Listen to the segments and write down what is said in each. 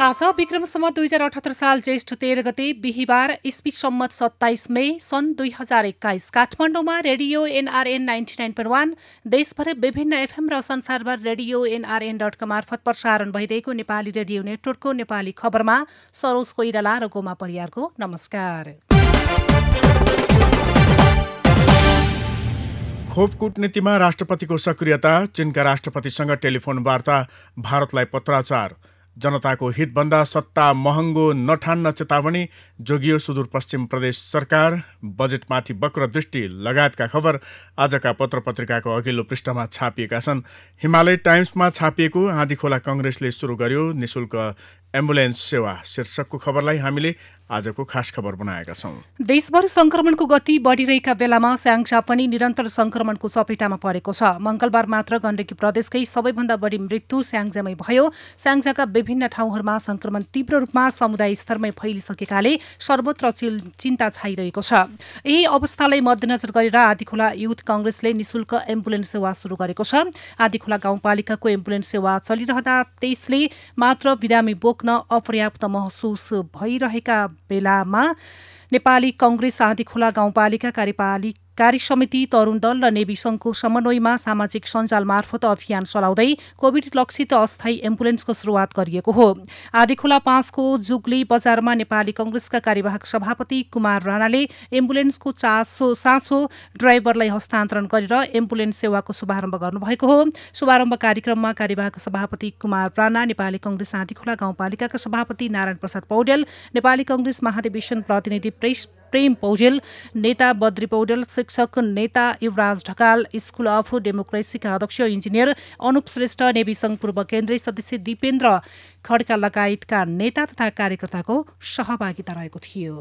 आज विक्रम सम्वत 2078 साल ज्येष्ठ 13 गते बिहिबार इस्वी सम्मत 27 मई सन् 2021 काठमाडौँमा रेडियो एनआरएन 99.1 देशभर विभिन्न एफएम र संसारभर रेडियो nrn.com मार्फत प्रसारण भइरहेको नेपाली रेडियो नेटवर्कको नेपाली खबरमा सरोज कोइराला र गोमा परियारको नमस्कार। खोप कूटनीतिमा राष्ट्रपतिको सक्रियता, चीनका राष्ट्रपतिसँग टेलिफोन वार्ता, भारतलाई पत्राचार, जनताको हितभन्दा सत्ता महँगो नठान्न चेतावनी, जोगियो सुदूरपश्चिम प्रदेश सरकार, बजेटमाथि वक्र दृष्टि लगायतका खबर आजका पत्रपत्रिकाको अघिल्लो पृष्ठमा छापिएका छन्। हिमालय टाइम्समा छापिएको आँधीखोला कांग्रेसले सुरु गर्यो निशुल्क एम्बुलेन्स सेवा शीर्षकको खबरलाई हामीले आजको खास खबर बनाएका छौं। देशभर संक्रमणको गति बढ़िरहेका बेलामा स्याङ्जा पनि निरन्तर संक्रमणको चपेटामा परेको छ। मंगलबार मात्र गण्डकी प्रदेशकै सबैभन्दा बढी मृत्यु स्याङ्जामै भयो। स्याङ्जाका विभिन्न ठाउँहरूमा संक्रमण तीव्र रूपमा समुदाय स्तरमै फैलिसकेकाले सर्वत्र चिन्ता छाइरहेको छ। यही अवस्थालाई मध्यनजर गरेर आँधीखोला युथ कांग्रेसले निशुल्क एम्बुलेन्स सेवा सुरु गरेको छ। आँधीखोला गाउँपालिकाको एम्बुलेन्स सेवा चलिरहँदा त्यसले मात्र बिरामी बोक्न अपर्याप्त महसुस भइरहेका बेलामा नेपाली कांग्रेस आँधीखोला गाउँपालिका कार्य समिति, तरुण दल र नेवी संघको समन्वयमा सामाजिक सञ्जाल मार्फत अभियान चलाउँदै कोभिड लक्षित अस्थायी एम्बुलेन्सको शुरूआत गरिएको हो। आँधीखोला 5 को जुगली बजारमा नेपाली कांग्रेसका कार्यवाहक सभापति कुमार राणाले एम्बुलेन्सको साँचो ड्राइभरलाई हस्तान्तरण गरेर एम्बुलेन्स सेवाको शुभारम्भ गर्नुभएको हो। शुभारम्भ कार्यक्रममा कार्यवाहक सभापति कुमार राणा, नेपाली कांग्रेस आँधीखोला गाउँपालिकाका सभापति नारायण प्रसाद पौडेल, नेपाली कांग्रेस महाधिवेशन प्रतिनिधि प्रेम पौडेल, नेता बद्री पौडेल, शिक्षक नेता युवराज ढकाल, स्कुल अफ डेमोक्रेसीका अध्यक्ष इन्जिनियर अनुप श्रेष्ठ, नेवी संघ पूर्व केन्द्रीय सदस्य दिपेन्द्र खड्का लगायतका नेता तथा कार्यकर्ताको सहभागिता रहेको थियो।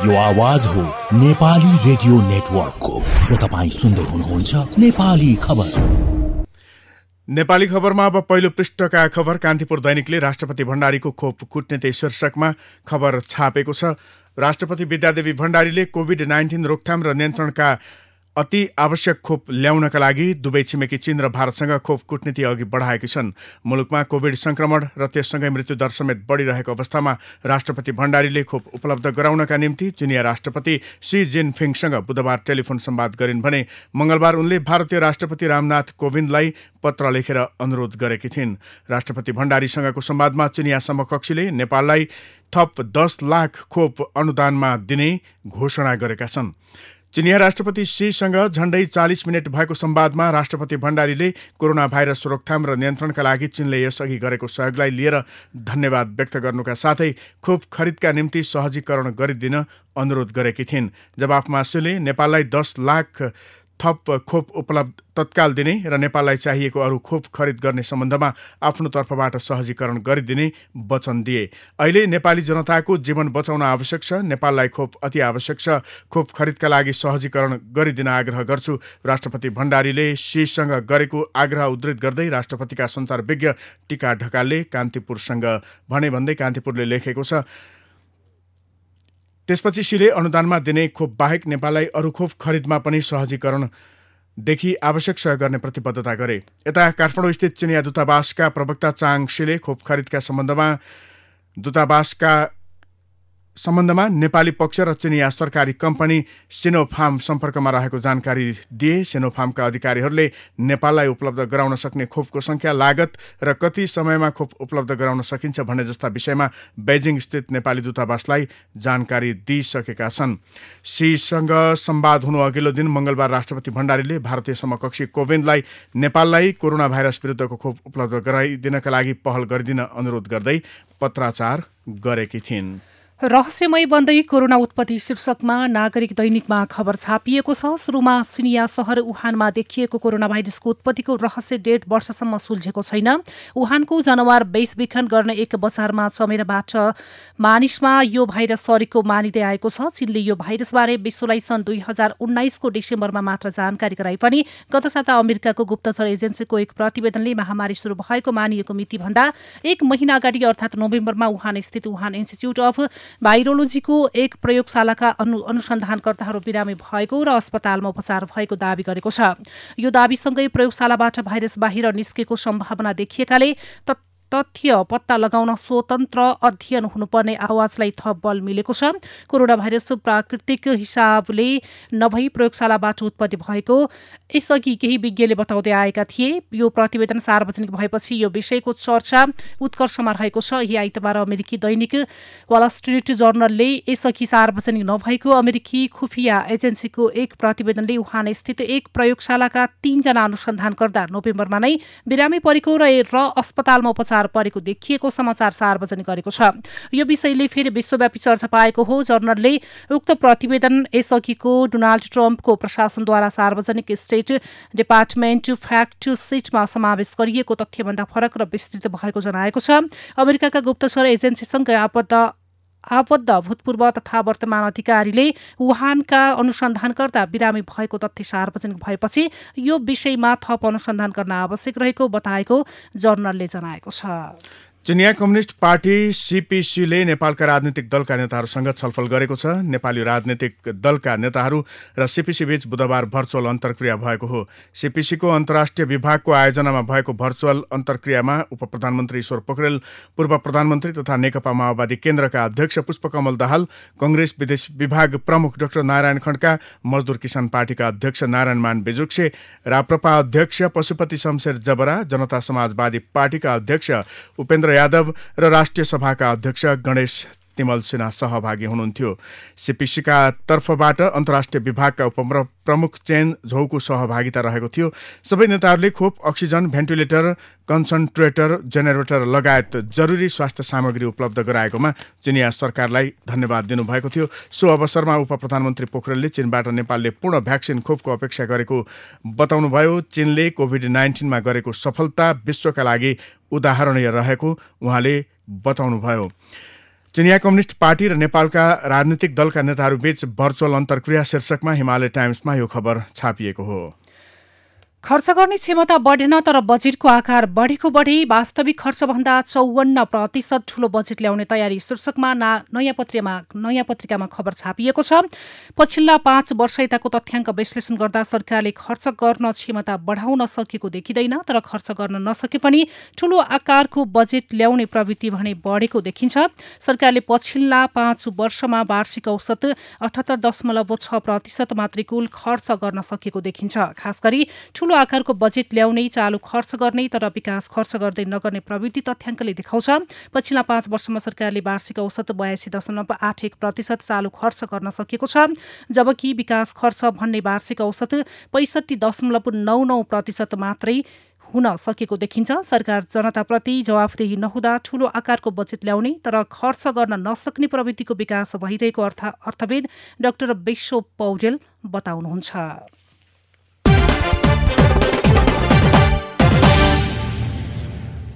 यो आवाज हो नेपाली रेडियो नेटवर्कको र तपाईं सुन्दै हुनुहुन्छ नेपाली खबर। नेपाली खबरमा अब पहिलो पृष्ठका खबर। कान्तिपुर दैनिकले राष्ट्रपति भण्डारीको खोप कूटनीति शीर्षकमा खबर छापेको छ। राष्ट्रपति विद्यादेवी भण्डारीले कोभिड-19 रोकथाम र नियन्त्रणका अति आवश्यक खोप ल्याउनका लागि दुवै छिमेकी चीन र भारतसँग खोप कूटनीति अघि बढाएकी छन्। मुलुकमा कोभिड संक्रमण र त्यससँगै मृत्युदर समेत बढ़िरहेको अवस्थामा राष्ट्रपति भण्डारीले खोप उपलब्ध गराउनका निम्ति चिनिया राष्ट्रपति सी जिनफिङसँग बुधबार टेलिफोन संवाद गरिन् भने मंगलबार उनले भारतीय राष्ट्रपति रामनाथ कोविन्दलाई पत्र लेखेर अनुरोध गरेकी थिइन्। राष्ट्रपति भण्डारीसँगको संवादमा चिनिया समकक्षीले नेपाललाई थप 10 लाख खोप अनुदानमा दिने घोषणा गरेका छन्। चिनिया राष्ट्रपति शीसँग झण्डै 40 मिनट भएको संवादमा राष्ट्रपति भण्डारीले कोरोना भाइरस रोकथाम र नियन्त्रणका लागि चीनले यसअघि गरेको सहयोगलाई लिएर धन्यवाद व्यक्त गर्नुका साथै खोप खरिदका निम्ति सहजीकरण गरिदिन अनुरोध गरेकी थिइन्। जवाफमा शीले नेपाललाई 10 लाख थप खोप उपलब्ध तत्काल दिने र नेपाललाई चाहिएको अरू खोप खरिद गर्ने सम्बन्धमा आफ्नो तर्फबाट सहजीकरण गरिदिने वचन दिए। अहिले नेपाली जनताको जीवन बचाउन आवश्यक छ। नेपाललाई खोप अति आवश्यक छ। खोप खरिदका लागि सहजीकरण गरिदिन आग्रह गर्छु। राष्ट्रपति भण्डारीले शीसँग गरेको आग्रह उद्धृत गर्दै राष्ट्रपतिका सञ्चारविज्ञ टीका ढकालले कान्तिपुरसँग भने भन्दै कान्तिपुरले लेखेको छ। त्यसपछि शीले अनुदानमा दिने खोप बाहेक नेपाललाई अरू खोप खरिदमा पनि सहजीकरणदेखि आवश्यक सहयोग गर्ने प्रतिबद्धता गरे। यता काठमाडौँ स्थित चिनिया दूतावासका प्रवक्ता चाङ शीले खोप खरिदका सम्बन्धमा नेपाली पक्ष र चिनिया सरकारी कम्पनी सिनोफार्म सम्पर्कमा रहेको जानकारी दिए। सिनोफार्मका अधिकारीहरूले नेपाललाई उपलब्ध गराउन सक्ने खोपको संख्या, लागत र कति समयमा खोप उपलब्ध गराउन सकिन्छ भन्ने जस्ता विषयमा बेजिङ स्थित नेपाली दूतावासलाई जानकारी दिइसकेका छन्। शीसँग संवाद हुनु अघिल्लो दिन मंगलबार राष्ट्रपति भण्डारीले भारतीय समकक्षी कोविन्दलाई नेपाललाई कोरोना भाइरस विरुद्धको खोप उपलब्ध गराइदिनका लागि पहल गरिदिन अनुरोध गर्दै पत्राचार गरेकी थिइन्। रहस्यमय बन्दै कोरोना उत्पत्ति शीर्षकमा नागरिक दैनिकमा खबर छापिएको छ। सुरुमा चिनिया सहर वुहानमा देखिएको कोरोना भाइरसको उत्पत्तिको रहस्य 1.5 वर्षसम्म सुल्झेको छैन। वुहानको जनावर बेचबिखन गर्ने एक बजारमा चमेराबाट मानिसमा यो भाइरस सरेको मानिँदै आएको छ। चीनले यो भाइरसबारे विश्वलाई सन् 2019 को डिसेम्बरमा मात्र जानकारी गराए पनि गत साता अमेरिकाको गुप्तचर एजेन्सीको एक प्रतिवेदनले महामारी सुरु भएको मानिएको मितिभन्दा 1 महिना अगाडि अर्थात् नोभेम्बरमा वुहान स्थित वुहान इन्स्टिच्युट अफ भाइरोलोजीको एक प्रयोगशालाका अनुसन्धानकर्ताहरू बिरामी भएको र अस्पतालमा उपचार भएको दावी गरेको छ। यो दावीसँगै प्रयोगशालाबाट भाइरस बाहिर निस्केको सम्भावना देखिएकाले तथ्य पत्ता लगाउन स्वतन्त्र अध्ययन हुनुपर्ने आवाजलाई थप बल मिलेको छ। कोरोना भाइरस प्राकृतिक हिसाबले नभई प्रयोगशालाबाट उत्पत्ति भएको यसअघि केही विज्ञले बताउँदै आएका थिए। यो प्रतिवेदन सार्वजनिक भएपछि यो विषयको चर्चा उत्कर्षमा रहेको छ। यही आइतबार अमेरिकी दैनिक वाल स्ट्रिट जर्नलले यसअघि सार्वजनिक नभएको अमेरिकी खुफिया एजेन्सीको एक प्रतिवेदनले वुहान स्थित एक प्रयोगशालाका 3 जना अनुसन्धानकर्ता नोभेम्बरमा नै बिरामी परेको र अस्पतालमा उपचार परेको देखिएको समाचार सार्वजनिक गरेको छ। यो विषयले फेरि विश्वव्यापी चर्चा पाएको हो। जर्नलले उक्त प्रतिवेदन यसअघिको डोनाल्ड ट्रम्पको प्रशासनद्वारा सार्वजनिक स्टेट डिपार्टमेन्ट फ्याक्ट सिटमा समावेश गरिएको तथ्यभन्दा फरक र विस्तृत भएको जनाएको छ। अमेरिकाका गुप्तचर एजेन्सीसँग आबद्ध भूतपूर्व तथा वर्तमान अधिकारीले वुहानका अनुसन्धानकर्ता बिरामी भएको तथ्य सार्वजनिक भएपछि यो विषयमा थप अनुसन्धान गर्न आवश्यक रहेको बताएको जर्नलले जनाएको छ। चिनिया कम्युनिस्ट पार्टी सीपीसीले नेपालका राजनीतिक दलका नेताहरूसँग छलफल गरेको छ। नेपाली राजनीतिक दलका नेताहरू र सीपीसी बीच बुधबार भर्चुअल अन्तर्क्रिया भएको हो। सीपीसीको अन्तर्राष्ट्रिय विभागको आयोजनामा भएको भर्चुअल अन्तर्क्रियामा उपप्रधानमन्त्री ईश्वर पोखरेल, पूर्व प्रधानमन्त्री तथा नेकपा माओवादी केन्द्रका अध्यक्ष पुष्पकमल दाहाल, कंग्रेस विदेश विभाग प्रमुख डाक्टर नारायण खड्का, मजदुर किसान पार्टीका अध्यक्ष नारायण मान बेजुक्से, राप्रपा अध्यक्ष पशुपति शमशेर जबरा, जनता समाजवादी पार्टीका अध्यक्ष उपेन्द्र यादव र राष्ट्रिय सभाका अध्यक्ष गणेश तिमल सिन्हा सहभागी हुनुहुन्थ्यो। सीपीसीका तर्फबाट अन्तर्राष्ट्रिय विभागका उपप्रमुख चेन झौको सहभागिता रहेको थियो। सबै नेताहरूले खोप, अक्सिजन, भेन्टिलेटर, कन्सन्ट्रेटर, जेनेरेटर लगायत जरुरी स्वास्थ्य सामग्री उपलब्ध गराएकोमा चिनिया सरकारलाई धन्यवाद दिनुभएको थियो। सो अवसरमा उपप्रधानमन्त्री पोखरेलले चीनबाट नेपालले पूर्ण भ्याक्सिन खोपको अपेक्षा गरेको बताउनुभयो। चीनले कोभिड-19मा गरेको सफलता विश्वका लागि उदाहरणीय रहेको उहाँले बताउनुभयो। चिनिया कम्युनिस्ट पार्टी र नेपालका राजनीतिक दलका नेताहरूबीच भर्चुअल अन्तर्क्रिया शीर्षकमा हिमालय टाइम्समा यो खबर छापिएको हो। खर्च गर्ने क्षमता बढेन तर बजेटको आकार बढेको बढे, वास्तविक खर्चभन्दा 54% ठूलो बजेट ल्याउने तयारी शीर्षकमा नयाँ पत्रिकामा खबर छापिएको छ। पछिल्ला 5 वर्ष यताको तथ्याङ्क विश्लेषण गर्दा सरकारले खर्च गर्न क्षमता बढाउन सकेको देखिँदैन, तर खर्च गर्न नसके पनि ठूलो आकारको बजेट ल्याउने प्रवृत्ति भने बढेको देखिन्छ। सरकारले पछिल्ला 5 वर्षमा वार्षिक औसत 78.6% मात्रै कुल खर्च गर्न सकेको देखिन्छ। खास गरी ठूलो आकारको बजेट ल्याउने, चालु खर्च गर्ने तर विकास खर्च गर्दै नगर्ने प्रवृत्ति तथ्याङ्कले देखाउँछ। पछिल्ला 5 वर्षमा सरकारले वार्षिक औसत 82.81% चालु खर्च गर्न सकेको छ, जबकि विकास खर्च भन्ने वार्षिक औसत 65.99% मात्रै हुन सकेको देखिन्छ। सरकार जनताप्रति जवाफदेही नहुँदा ठूलो आकारको बजेट ल्याउने तर खर्च गर्न नसक्ने प्रवृत्तिको विकास भइरहेको अर्थविद डाक्टर विश्व पौडेल बताउनुहुन्छ।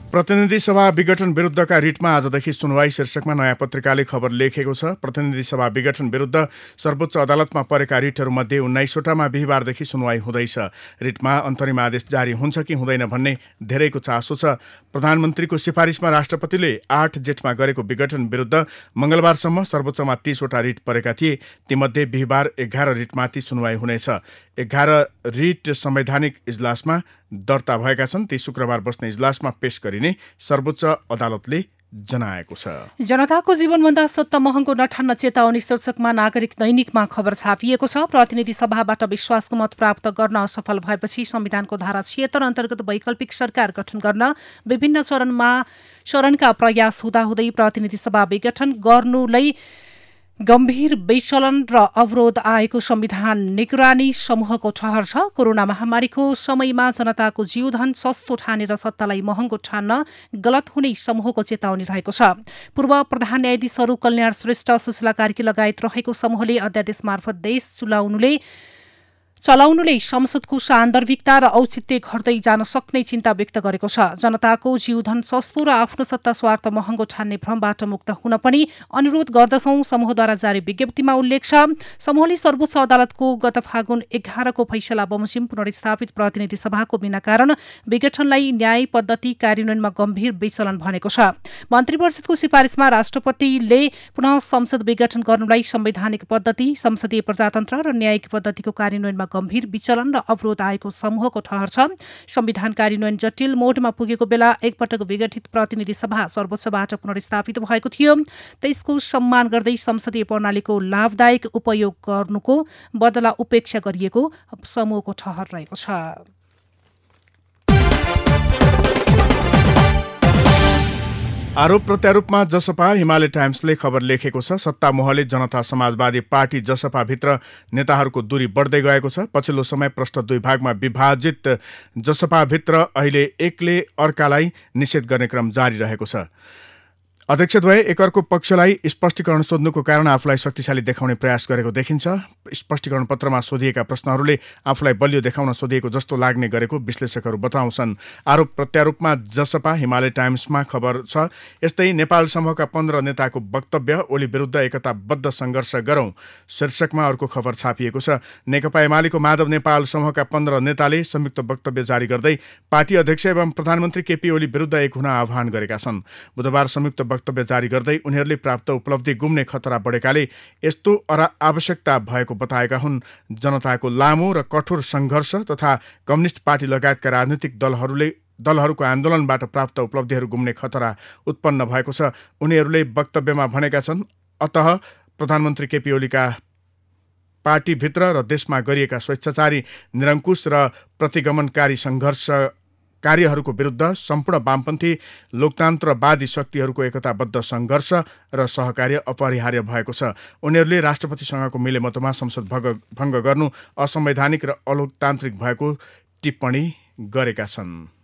प्रतिनिधि सभा विघटन विरुद्धका रिटमा आजदेखि सुनवाई शीर्षकमा नयाँ पत्रिकाले खबर लेखेको छ। प्रतिनिधि सभा विघटन विरुद्ध सर्वोच्च अदालतमा परेका रिटहरूमध्ये 19वटामा बिहिबारदेखि सुनवाई हुँदैछ। रिटमा अन्तरिम आदेश जारी हुन्छ कि हुँदैन भन्ने धेरैको चासो छ। प्रधानमन्त्रीको सिफारिसमा राष्ट्रपतिले 8 जेठमा गरेको विघटन विरुद्ध मंगलबारसम्म सर्वोच्चमा 30वटा रिट परेका थिए। तीमध्ये बिहिबार 11 रिटमाथि सुनवाई हुनेछ। 11 रिट संवैधानिक इजलासमा दर्ता भएका छन्। ती शुक्रबार बस्ने इजलासमा पेश गरिने सर्वोच्च अदालतले जनाएको छ। जनताको जीवनभन्दा सत्त महँगो नठान्न चेतावनी शीर्षकमा नागरिक दैनिकमा खबर छापिएको छ। प्रतिनिधि सभाबाट विश्वासको मत प्राप्त गर्न असफल भएपछि संविधानको धारा 76 अन्तर्गत वैकल्पिक सरकार गठन गर्न विभिन्न चरणका प्रयास हुँदाहुँदै प्रतिनिधि सभा विघटन गर्नुलाई गम्भीर विचलन र अवरोध आएको संविधान निगरानी समूहको ठहर छ। कोरोना महामारीको समयमा जनताको जीवधन सस्तो ठानेर सत्तालाई महँगो ठान्न गलत हुने समूहको चेतावनी रहेको छ। पूर्व प्रधान न्यायाधीशहरू कल्याण श्रेष्ठ, सुशीला कार्की लगायत रहेको समूहले अध्यादेश मार्फत देश चलाउनुले संसदको सान्दर्भिकता र औचित्य घट्दै जान सक्ने चिन्ता व्यक्त गरेको छ। जनताको जीवधन सस्तो र आफ्नो सत्ता स्वार्थ महँगो ठान्ने भ्रमबाट मुक्त हुन पनि अनुरोध गर्दछौं, समूहद्वारा जारी विज्ञप्तिमा उल्लेख छ। समूहले सर्वोच्च अदालतको गत फागुन 11 को फैसला बमोजिम पुनर्स्थापित प्रतिनिधि सभाको बिना कारण विघटनलाई न्याय पद्धति कार्यान्वयनमा गम्भीर विचलन भनेको छ। मन्त्रीपरिषदको सिफारिसमा राष्ट्रपतिले पुनः संसद विघटन गर्नुलाई संवैधानिक पद्धति, संसदीय प्रजातन्त्र र न्यायिक पद्धतिको कार्यान्वयनमा गम्भीर विचलन र अवरोध आएको समूहको ठहर छ। संविधान कार्यान्वयन जटिल मोडमा पुगेको बेला एकपटक विघटित प्रतिनिधि सभा सर्वोच्चबाट पुनर्स्थापित भएको थियो। त्यसको सम्मान गर्दै संसदीय प्रणालीको लाभदायक उपयोग गर्नुको बदला उपेक्षा गरिएको समूहको ठहर रहेको छ। आरोप प्रत्यारोपमा जसपा हिमालय टाइम्सले खबर लेखेको छ। सत्ता मोहले जनता समाजवादी पार्टी जसपाभित्र नेताहरूको दूरी बढ्दै गएको छ। पछिल्लो समय प्रष्ट 2 भागमा विभाजित जसपाभित्र अहिले एकले अर्कालाई निषेध गर्ने क्रम जारी रहेको छ। अध्यक्षद्वय एकअर्को पक्षलाई स्पष्टीकरण सोध्नुको कारण आफूलाई शक्तिशाली देखाउने प्रयास गरेको देखिन्छ। स्पष्टीकरण पत्रमा सोधिएका प्रश्नहरूले आफूलाई बलियो देखाउन सोधिएको जस्तो लाग्ने गरेको विश्लेषकहरू बताउँछन्। आरोप प्रत्यारोपमा जसपा हिमालय टाइम्समा खबर छ। यस्तै नेपाल समूहका 15 नेताको वक्तव्य, ओली विरुद्ध एकताबद्ध सङ्घर्ष गरौँ शीर्षकमा अर्को खबर छापिएको छ। नेकपा एमालेको माधव नेपाल समूहका 15 नेताले संयुक्त वक्तव्य जारी गर्दै पार्टी अध्यक्ष एवं प्रधानमन्त्री केपी ओली विरुद्ध एक हुन आह्वान गरेका छन्। बुधबार संयुक्त वक्तव्य जारी गर्दै उनीहरूले प्राप्त उपलब्धि गुम्ने खतरा बढेकाले यस्तो आवश्यकता भएको बताएका हुन्। जनताको लामो र कठोर सङ्घर्ष तथा कम्युनिस्ट पार्टी लगायतका राजनीतिक दलहरूको आन्दोलनबाट प्राप्त उपलब्धिहरू गुम्ने खतरा उत्पन्न भएको छ। उनीहरूले वक्तव्यमा भनेका छन्, अतः प्रधानमन्त्री केपी ओलीका पार्टीभित्र र देशमा गरिएका स्वेच्छाचारी, निरङ्कुश र प्रतिगमनकारी कार्यहरूको विरुद्ध सम्पूर्ण वामपन्थी लोकतन्त्रवादी शक्तिहरूको एकताबद्ध सङ्घर्ष र सहकार्य अपरिहार्य भएको छ। उनीहरूले राष्ट्रपतिसँगको मिलेमतोमा संसद भङ्ग गर्नु असंवैधानिक र अलोकतान्त्रिक भएको टिप्पणी गरेका छन्।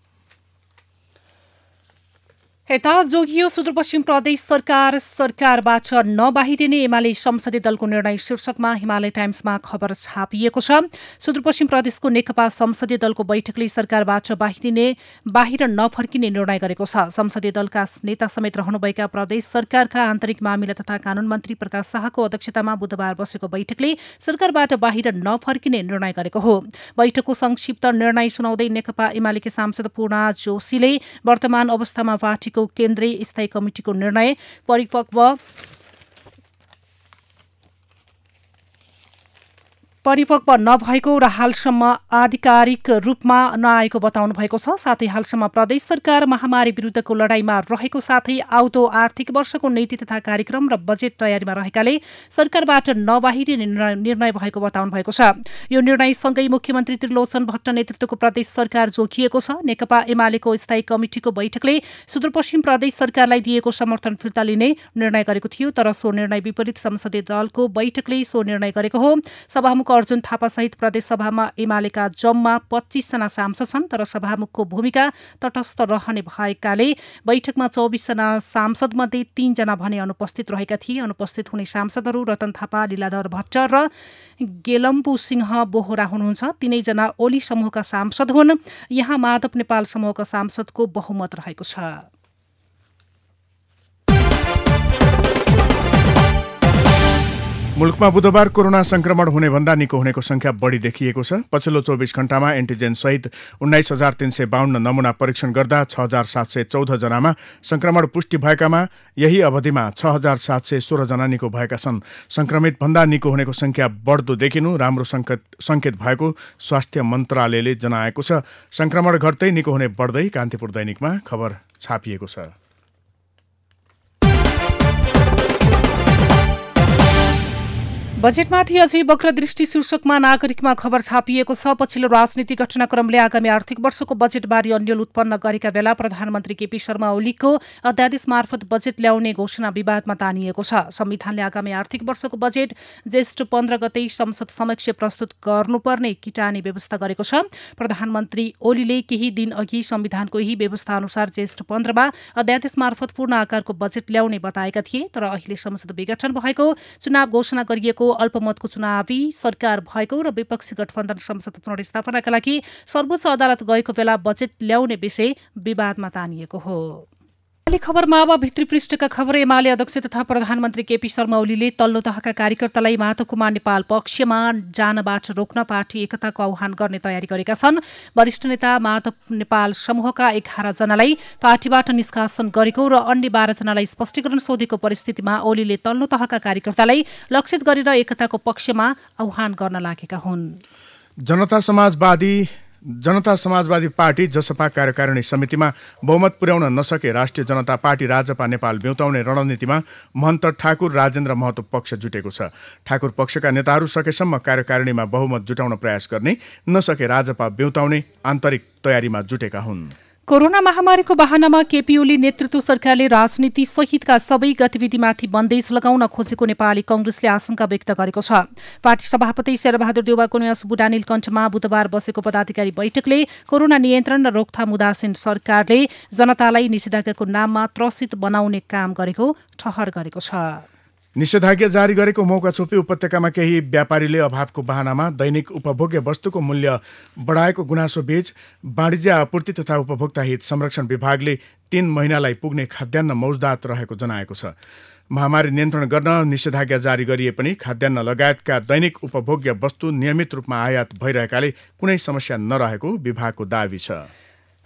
यता जोगियो सुदूरपश्चिम प्रदेश सरकारबाट नबाहिरिने एमाले संसदीय दलको निर्णय शीर्षकमा हिमालय टाइम्समा खबर छापिएको छ। सुदूरपश्चिम प्रदेशको नेकपा संसदीय दलको बैठकले सरकारबाट बाहिर नफर्किने निर्णय गरेको छ। संसदीय दलका नेता समेत रहनुभएका प्रदेश सरकारका आन्तरिक मामिला तथा कानून मन्त्री प्रकाश शाहको अध्यक्षतामा बुधबार बसेको बैठकले सरकारबाट बाहिर नफर्किने निर्णय गरेको हो। बैठकको संक्षिप्त निर्णय सुनाउँदै नेकपा एमालेकी सांसद पूर्णा जोशीले वर्तमान अवस्थामा पार्टी केन्द्रीय स्थायी कमिटिको निर्णय परिपक्व नभएको र हालसम्म आधिकारिक रूपमा नआएको बताउनु भएको छ। साथै हालसम्म प्रदेश सरकार महामारी विरुद्धको लडाईँमा रहेको साथै आउँदो आर्थिक वर्षको नीति तथा कार्यक्रम र बजेट तयारीमा रहेकाले सरकारबाट नबाहिरिने निर्णय भएको बताउनु भएको छ। यो निर्णयसँगै मुख्यमन्त्री त्रिलोचन भट्ट नेतृत्वको प्रदेश सरकार जोखिएको छ। नेकपा एमालेको स्थायी कमिटिको बैठकले सुदूरपश्चिम प्रदेश सरकारलाई दिएको समर्थन फिर्ता लिने निर्णय गरेको थियो, तर सो निर्णय विपरीत संसदीय दलको बैठकले सो निर्णय गरेको हो। सभामुख अर्जुन थापा सहित प्रदेश सभामा एमालेका जम्मा 25 जना सांसद छन्, तर सभामुखको भूमिका तटस्थ रहने भएकाले बैठकमा 24 जना सांसद मध्ये 3 जना भने अनुपस्थित रहेका थिए। अनुपस्थित हुने सांसदहरू रतन थापा, लीलाधर भट्ट र गेलम्बु सिंह बोहरा हुनुहुन्छ। तीनैजना ओली समूहका सांसद हुन्। यहाँ माधव नेपाल समूहका सांसदको बहुमत रहेको छ। मुलुकमा बुधबार कोरोना संक्रमण हुनेभन्दा निको हुनेको संख्या बढी देखिएको छ। पछिल्लो 24 घण्टामा एन्टिजेन सहित 19,352 नमुना परीक्षण गर्दा 6,714 जनामा संक्रमण पुष्टि भएकामा यही अवधिमा 6,716 जना निको भएका छन्। संक्रमित भन्दा निको हुनेको संख्या बढ्दो देखिनु राम्रो संकेत भएको स्वास्थ्य मन्त्रालयले जनाएको छ। संक्रमण घट्दै निको हुने बढ्दै कान्तिपुर दैनिकमा खबर छापिएको छ। बजेटमाथि अझै वक्र दृष्टि शीर्षकमा नागरिकमा खबर छापिएको छ। पछिल्लो राजनीतिक घटनाक्रमले आगामी आर्थिक वर्षको बजेटबारे अन्यल उत्पन्न गरेका बेला प्रधानमन्त्री केपी शर्मा ओलीको अध्यादेश मार्फत बजेट ल्याउने घोषणा विवादमा तानिएको छ। संविधानले आगामी आर्थिक वर्षको बजेट ज्येष्ठ 15 गते संसद समक्ष प्रस्तुत गर्नुपर्ने किटानी व्यवस्था गरेको छ। प्रधानमन्त्री ओलीले केही दिन अघि संविधानको यही व्यवस्था अनुसार ज्येष्ठ 15 मा अध्यादेश मार्फत पूर्ण आकारको बजेट ल्याउने बताएका थिए, तर अहिले संसद विघटन भएको, चुनाव घोषणा गरिएको, अल्पमतको चुनावी सरकार भएको र विपक्षी गठबन्धन संसद पुनर्स्थापनाका लागि सर्वोच्च अदालत गएको बेला बजेट ल्याउने विषय विवादमा तानिएको हो। खबरमा अब भित्री पृष्ठका खबर। एमाले अध्यक्ष तथा प्रधानमन्त्री केपी शर्मा ओलीले तल्लो तहका कार्यकर्तालाई माधव कुमार नेपाल पक्षमा जानबाट रोक्न पार्टी एकताको आह्वान गर्ने तयारी गरेका छन्। वरिष्ठ नेता माधव नेपाल समूहका 11 जनालाई पार्टीबाट निष्कासन गरेको र अन्य 12 जनालाई स्पष्टीकरण सोधेको परिस्थितिमा ओलीले तल्लो तहका कार्यकर्तालाई लक्षित गरेर एकताको पक्षमा आह्वान गर्न लागेका हुन्। जनता समाजवादी पार्टी जसपा कार्यकारिणी समितिमा बहुमत पुर्याउन नसके राष्ट्रिय जनता पार्टी राजपा नेपाल ब्युताउने रणनीतिमा महन्त ठाकुर राजेन्द्र महतो पक्ष जुटेको छ। ठाकुर पक्षका नेताहरू सकेसम्म कार्यकारिणीमा बहुमत जुटाउन प्रयास गर्ने, नसके राजपा ब्युताउने आन्तरिक तयारीमा जुटेका हुन्। कोरोना महामारीको बहानामा केपी ओली नेतृत्व सरकारले राजनीति सहितका सबै गतिविधिमाथि बन्देज लगाउन खोजेको नेपाली कांग्रेसले आशंका व्यक्त गरेको छ। पार्टी सभापति शेरबहादुर देउवाको न्यास बुढानील कण्ठमा बुधबार बसेको पदाधिकारी बैठकले कोरोना नियन्त्रण र रोकथाम उदासीन सरकारले जनतालाई निषेधाज्ञाको नाममा त्रसित बनाउने काम गरेको ठहर गरेको छ। निषेधाज्ञा जारी गरेको मौका छोपी उपत्यकामा केही व्यापारीले अभावको बहानामा दैनिक उपभोग्य वस्तुको मूल्य बढाएको गुनासो बीच वाणिज्य आपूर्ति तथा उपभोक्ता हित संरक्षण विभागले 3 महिनालाई पुग्ने खाद्यान्न मौजदात रहेको जनाएको छ। महामारी नियन्त्रण गर्न निषेधाज्ञा जारी गरिए पनि खाद्यान्न लगायतका दैनिक उपभोग्य वस्तु नियमित रूपमा आयात भइरहेकाले कुनै समस्या नरहेको विभागको दावी छ।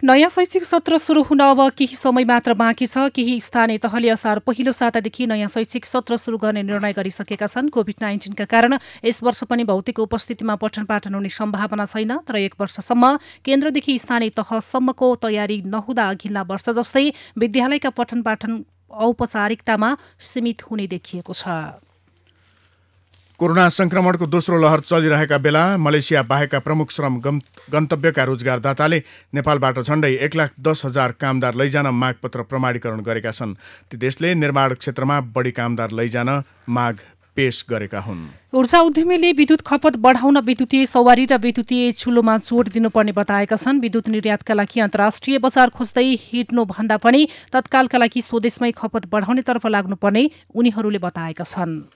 नयाँ शैक्षिक सत्र सुरु हुन अब केही समय मात्र बाँकी छ। केही स्थानीय तहले असार पहिलो सातादेखि नयाँ शैक्षिक सत्र सुरु गर्ने निर्णय गरिसकेका छन्। कोभिड-19 का कारण यस वर्ष पनि भौतिक उपस्थितिमा पठन पाठन हुने सम्भावना छैन। तर 1 वर्षसम्म केन्द्रदेखि स्थानीय तहसम्मको तयारी नहुँदा अघिल्ला वर्ष जस्तै विद्यालयका पठन पाठन औपचारिकतामा सीमित हुने देखिएको छ। कोरोना संक्रमणको दोस्रो लहर चलिरहेका बेला मलेसिया बाहेकका प्रमुख श्रम गन्तव्यका रोजगारदाताले नेपालबाट झण्डै 1,10,000 कामदार लैजान मागपत्र प्रमाणीकरण गरेका छन्। ती देशले निर्माण क्षेत्रमा बढी कामदार लैजान माग पेश गरेका हुन्। ऊर्जा उद्यमीले विद्युत खपत बढाउन विद्युतीय सवारी र विद्युतीय चुलोमा जोड दिनुपर्ने बताएका छन्। विद्युत निर्यातका लागि अन्तर्राष्ट्रिय बजार खोज्दै हिँड्नुभन्दा पनि तत्कालका लागि स्वदेशमै खपत बढाउनेतर्फ लाग्नुपर्ने उनीहरूले बताएका छन्।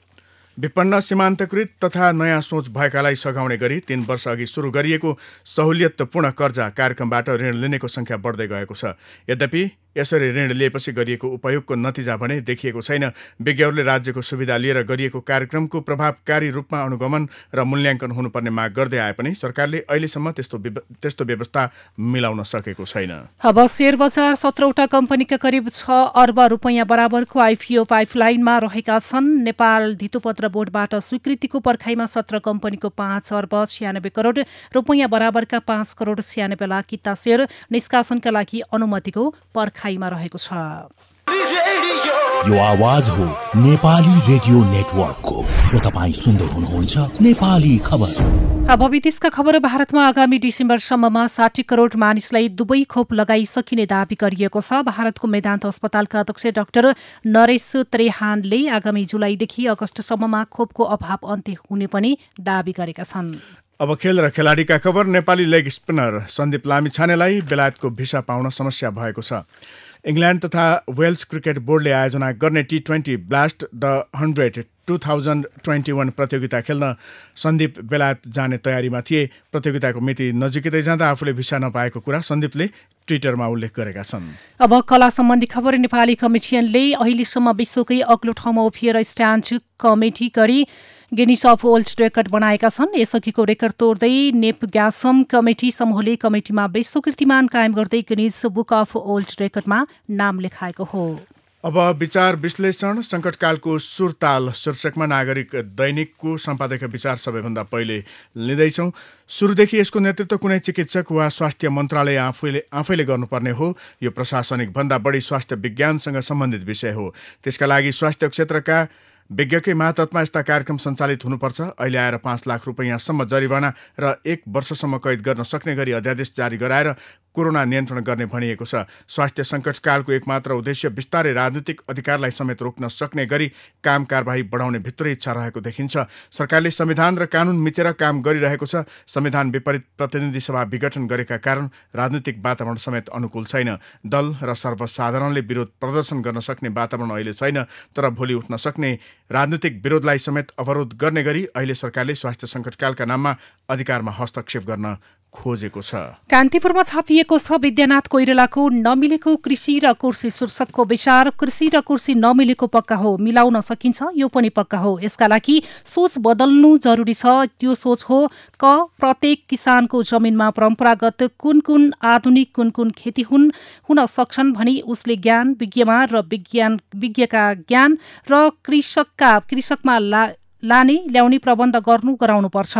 विपन्न सीमान्तकृत तथा नयाँ सोच भएकालाई सघाउने गरी 3 वर्ष अघि सुरु गरिएको सहुलियतपूर्ण कर्जा कार्यक्रमबाट ऋण लिनेको संख्या बढ्दै गएको छ। यद्यपि यसरी ऋण लिएपछि गरिएको उपयोगको नतिजा भने देखिएको छैन। विज्ञहरूले राज्यको सुविधा लिएर गरिएको कार्यक्रमको प्रभावकारी रूपमा अनुगमन र मूल्याङ्कन हुनुपर्ने माग गर्दै आए पनि सरकारले अहिलेसम्म त्यस्तो व्यवस्था मिलाउन सकेको छैन। अब शेयर बजार 17वटा कम्पनीका करिब 6 अर्ब रुपैयाँ बराबरको आइपिओ पाइपलाइनमा रहेका छन्। नेपाल धितोपत्र बोर्डबाट स्वीकृतिको पर्खाइमा 17 कम्पनीको 5 अर्ब 96 करोड रुपैयाँ बराबरका 5 करोड 96 लाख किता शेयर निष्कासनका लागि अनुमतिको पर्खाइमा रहेको छ। यो आवाज हो नेपाली रेडियो नेटवर्कको र तपाईँ सुन्दै हुनुहुन्छ नेपाली खबर। अब विदेशका खबर। भारतमा आगामी डिसेम्बरसम्ममा 60 करोड मानिसलाई दुवै खोप लगाइसकिने दावी गरिएको छ। भारतको मेदान्त अस्पतालका अध्यक्ष डाक्टर नरेश त्रेहानले आगामी जुलाईदेखि अगस्तसम्ममा खोपको अभाव अन्त्य हुने पनि दावी गरेका छन्। अब खेल र खेलाडीका खबर। नेपाली लेग स्पिनर सन्दीप लामिछानेलाई बेलायतको भिसा पाउन समस्या भएको छ। इङ्ल्यान्ड तथा वेल्स क्रिकेट बोर्डले आयोजना गर्ने T20 ब्लास्ट द 100 2021 प्रतियोगिता खेल्न सन्दीप बेलायत जाने तयारीमा थिए। प्रतियोगिताको मिति नजिकै जाँदा आफूले भिसा नपाएको कुरा सन्दीपले ट्विटरमा उल्लेख गरेका छन्। अब कला सम्बन्धी खबर। नेपाली कमिटियनले अहिलेसम्म विश्वकै अग्लो ठाउँमा उभिएर स्ट्यान्ड कमेटी गरी गिनिस अफ वर्ल्ड रेकर्ड बनाएका छन्। यसअघिको रेकर्ड तोड्दै नेपग्यासम कमिटी समूहले कमिटीमा विश्व कीर्तिमान कायम गर्दै गिनिस बुक अफ वर्ल्ड रेकर्डमा नाम लेखाएको हो। अब विचार विश्लेषण। संकटकालको सुरताल शीर्षकमा नागरिक दैनिकको सम्पादकीय विचार सबैभन्दा पहिले लिँदैछौँ। सुरुदेखि यसको नेतृत्व कुनै चिकित्सक वा स्वास्थ्य मन्त्रालय आफैले गर्नुपर्ने हो। यो प्रशासनिक भन्दा बढी स्वास्थ्य विज्ञानसँग सम्बन्धित विषय हो। त्यसका लागि स्वास्थ्य क्षेत्रका विज्ञकै मातहतमा यस्ता कार्यक्रम सञ्चालित हुनुपर्छ। अहिले आएर 5 लाख रुपैयाँसम्म जरिवाना र 1 वर्षसम्म कैद गर्न सक्ने गरी अध्यादेश जारी गराएर कोरोना नियन्त्रण गर्ने भनिएको छ। स्वास्थ्य सङ्कटकालको एकमात्र उद्देश्य बिस्तारै राजनीतिक अधिकारलाई समेत रोक्न सक्ने गरी काम कारबाही बढाउने भित्रै इच्छा रहेको देखिन्छ। सरकारले संविधान र कानुन मिचेर काम गरिरहेको छ। संविधान विपरीत प्रतिनिधि सभा विघटन गरेका कारण राजनीतिक वातावरण समेत अनुकूल छैन। दल र सर्वसाधारणले विरोध प्रदर्शन गर्न सक्ने वातावरण अहिले छैन। तर भोलि उठ्न सक्ने राजनीतिक विरोधलाई समेत अवरोध गर्ने गरी अहिले सरकारले स्वास्थ्य सङ्कटकालका नाममा अधिकारमा हस्तक्षेप गर्न खोजेको छ। कान्तिपुरमा छापिएको छ विद्यानाथ कोइरालाको नमिलेको कृषि र कुर्सी शीर्षकको विचार। कृषि र कुर्सी नमिलेको पक्का हो, मिलाउन सकिन्छ यो पनि पक्का हो। यसका लागि सोच बदल्नु जरुरी छ। त्यो सोच हो प्रत्येक किसानको जमिनमा परम्परागत कुन आधुनिक कुन खेती हुन सक्छन् भनी उसले ज्ञान विज्ञमा र विज्ञका ज्ञान र कृषकमा ल्याउने प्रबन्ध गराउनुपर्छ।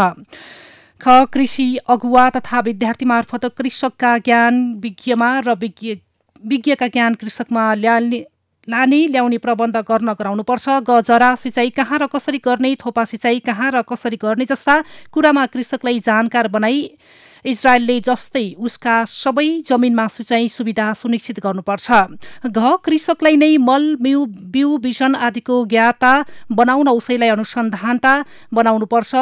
कृषि अगुवा तथा विद्यार्थी मार्फत कृषकका ज्ञान विज्ञमा र विज्ञका ज्ञान कृषकमा ल्याउने प्रबन्ध गर्न गराउनुपर्छ। जरा सिँचाइ कहाँ र कसरी गर्ने, थोपा सिँचाइ कहाँ र कसरी गर्ने जस्ता कुरामा कृषकलाई जानकार बनाई इजरायलले जस्तै उसका सबै जमिनमा सिँचाइ सुविधा सुनिश्चित गर्नुपर्छ। कृषकलाई नै मल बिउ बिजन आदिको ज्ञाता बनाउन उसैलाई अनुसन्धानता बनाउनुपर्छ।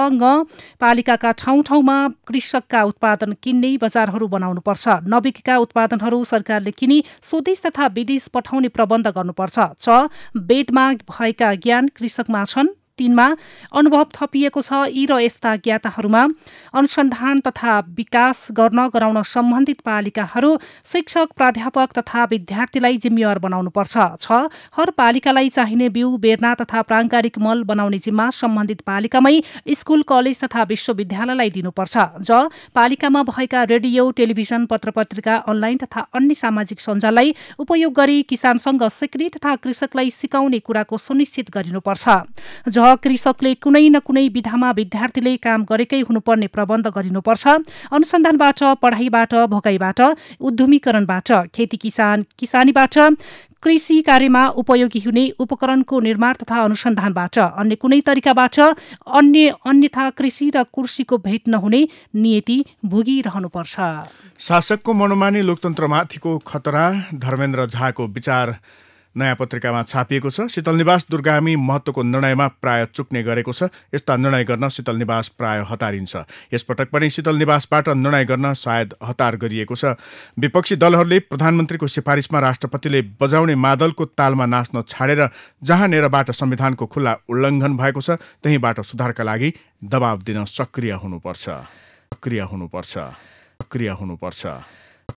पालिकाका ठाउँ ठाउँमा कृषकका उत्पादन किन्ने बजारहरू बनाउनुपर्छ। नबिकेका उत्पादनहरू सरकारले किनी स्वदेश तथा विदेश पठाउने प्रबन्ध गर्नुपर्छ। बेडमा भएका ज्ञान कृषकमा छन्, तिनमा अनुभव थपिएको छ। यी र यस्ता ज्ञाताहरूमा अनुसन्धान तथा विकास गराउन सम्बन्धित पालिकाहरू, शिक्षक, प्राध्यापक तथा विद्यार्थीलाई जिम्मेवार बनाउनुपर्छ। हर पालिकालाई चाहिने बिउ बेर्ना तथा प्राङ्गारिक मल बनाउने जिम्मा सम्बन्धित पालिकामै स्कुल, कलेज तथा विश्वविद्यालयलाई दिनुपर्छ। पालिकामा भएका रेडियो, टेलिभिजन, पत्रपत्रिका, अनलाइन तथा अन्य सामाजिक सञ्जाललाई उपयोग गरी किसानसँग सिक्ने तथा कृषकलाई सिकाउने कुराको सुनिश्चित गरिनुपर्छ। कृषकले कुनै न कुनै विधामा विद्यार्थीले काम गरेकै हुनुपर्ने प्रबन्ध गरिनुपर्छ। अनुसन्धानबाट, पढाइबाट, भोकाइबाट, उद्यमीकरणबाट, खेती किसानीबाट, कृषि कार्यमा उपयोगी हुने उपकरणको निर्माण तथा अनुसन्धानबाट, अन्य कुनै तरिकाबाट अन्यथा कृषि र कुर्सीको भेट नहुने नियति भोगिरहनुपर्छ। शासकको मनोमानी लोकतन्त्रमाथिको खतरा, धर्मेन्द्र झाको विचार नयाँ पत्रिकामा छापिएको छ। शीतल निवास दूरगामी महत्त्वको निर्णयमा प्राय चुक्ने गरेको छ। यस्ता निर्णय गर्न शीतल निवास प्राय हतारिन्छ। यसपटक पनि शीतल निवासबाट निर्णय गर्न सायद हतार गरिएको छ। विपक्षी दलहरूले प्रधानमन्त्रीको सिफारिसमा राष्ट्रपतिले बजाउने मादलको तालमा नाच्न छाडेर जहाँनेरबाट संविधानको खुल्ला उल्लङ्घन भएको छ त्यहीँबाट सुधारका लागि दबाब दिन सक्रिय हुनुपर्छ।